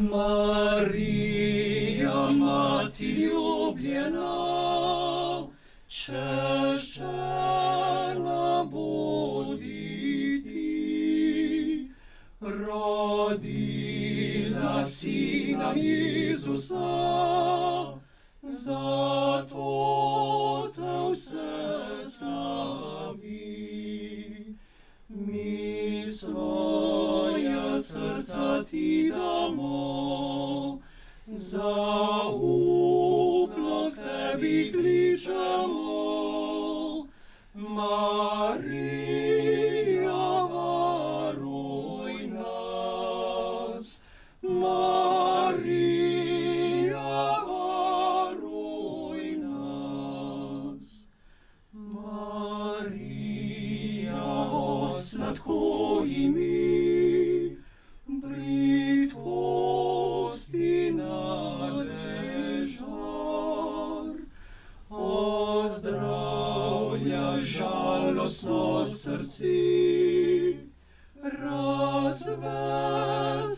Marija, Mati ljubljena, češčena bodi ti. Rodila si nam Jezusa, zato te vse slavi. Mi svoja srca ti damo, zaupno k tebi kličemo. Marija, varuj nas. Marija, varuj nas. Marija, o sladko imi, britkosti nadežar, ozdravlja žalostno srce,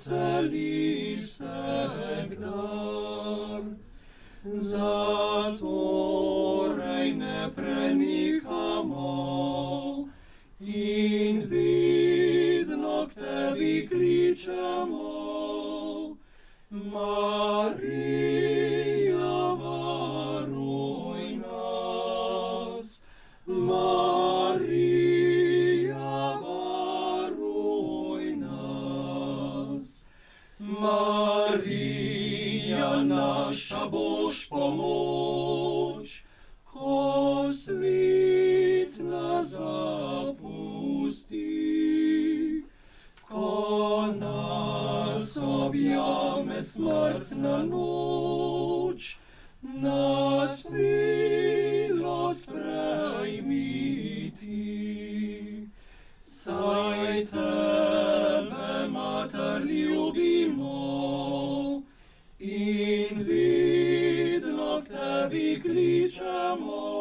razveseli se kdar. Zatorej ne prenehamo in vedno k tebi kličemo. Marija, varuj nas. Marija, varuj nas. Marija, naša boš pomoč, ko svet nas zapusti, ko nas objame smrtna noč, nas milost prejmi ti. Saj tebe, Mater, ljubimo in vedno k tebi kličemo.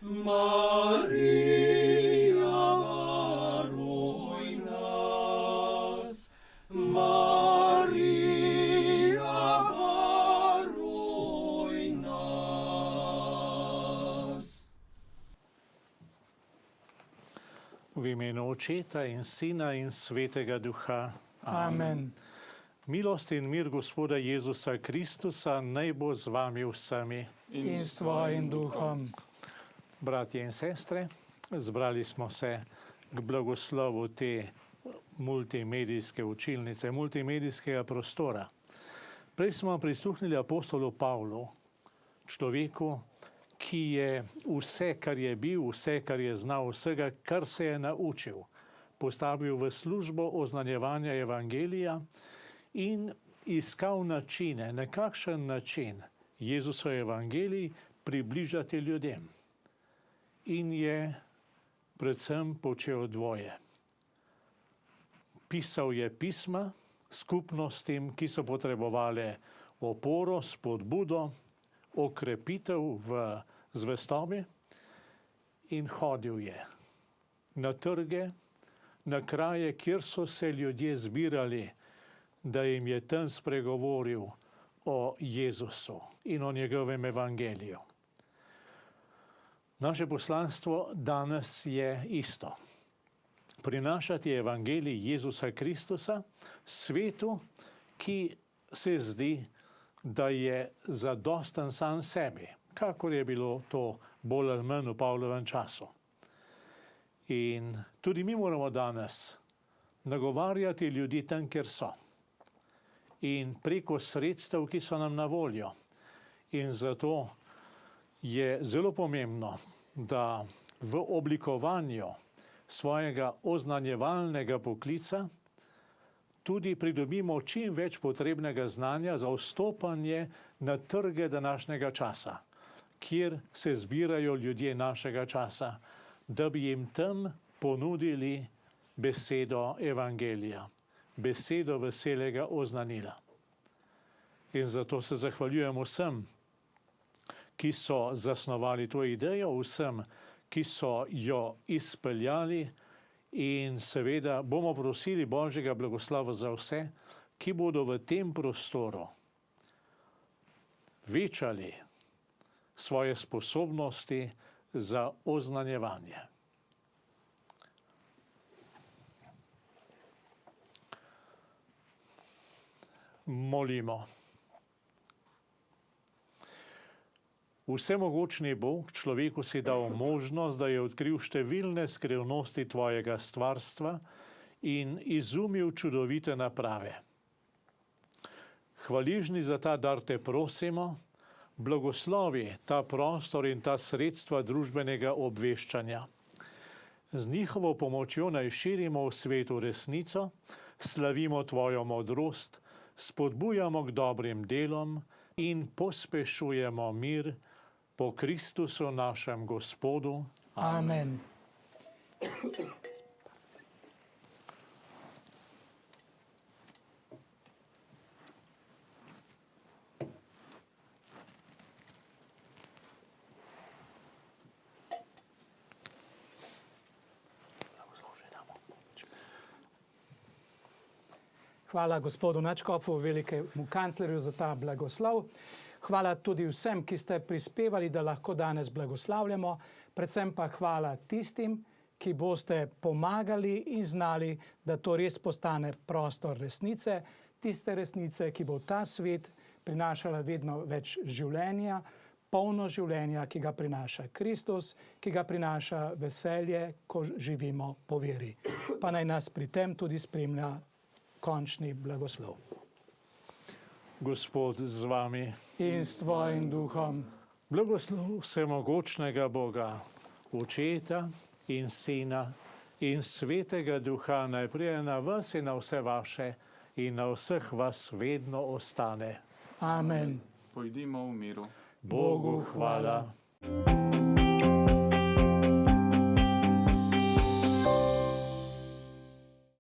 Marija, varuj nas. Marija, varuj nas. V imenu Očeta in Sina in Svetega Duha. Amen. Milost in mir Gospoda Jezusa Kristusa naj bo z vami vsemi. In s tvojim duhom. Bratje in sestre, zbrali smo se k blagoslovu te multimedijske učilnice, multimedijskega prostora. Prej smo prisluhnili apostolu Pavlu, človeku, ki je vse, kar je bil, vse, kar je znal, vsega, kar se je naučil, postavil v službo oznanjevanja evangelija in iskal načine, na kakšen način Jezusov evangelij približati ljudem. In je predvsem počel dvoje. Pisal je pisma skupnostim, ki so potrebovali oporo, spodbudo, okrepitev v zvestobi, in hodil je na trge, na kraje, kjer so se ljudje zbirali, da jim je tam spregovoril o Jezusu in o njegovem evangeliju. Naše poslanstvo danes je isto. Prinašati evangelij Jezusa Kristusa svetu, ki se zdi, da je zadosten sam sebi, kakor je bilo to bolj ali manj v Pavlovem času. In tudi mi moramo danes nagovarjati ljudi tam, kjer so. In preko sredstev, ki so nam na voljo. In zato je zelo pomembno, da v oblikovanju svojega oznanjevalnega poklica tudi pridobimo čim več potrebnega znanja za vstopanje na trge današnjega časa, kjer se zbirajo ljudje našega časa, da bi jim tam ponudili besedo evangelija, besedo veselega oznanila. In zato se zahvaljujem vsem, ki so zasnovali to idejo, vsem, ki so jo izpeljali, in seveda bomo prosili Božjega blagoslova za vse, ki bodo v tem prostoru večali svoje sposobnosti za oznanjevanje. Molimo. Vsemogočni Bog, človeku si dal možnost, da je odkril številne skrivnosti tvojega stvarstva in izumil čudovite naprave. Hvaležni za ta dar te prosimo, blagoslovi ta prostor in ta sredstva družbenega obveščanja. Z njihovo pomočjo naj širimo v svetu resnico, slavimo tvojo modrost, spodbujamo k dobrim delom in pospešujemo mir po Kristusu našem Gospodu. Amen. Hvala gospodu nadškofu, velikemu kanclerju za ta blagoslov. Hvala tudi vsem, ki ste prispevali, da lahko danes blagoslavljamo. Predvsem pa hvala tistim, ki boste pomagali in znali, da to res postane prostor resnice. Tiste resnice, ki bo v ta svet prinašala vedno več življenja, polno življenja, ki ga prinaša Kristus, ki ga prinaša veselje, ko živimo po veri. Pa naj nas pri tem tudi spremlja končni blagoslov. Gospod z vami. In s tvojim duhom. Blagoslov vsemogočnega Boga, Očeta in Sina in Svetega Duha najprej na vas in na vse vaše in na vseh vas vedno ostane. Amen. Pojdimo v miru. Bogu hvala. hvala.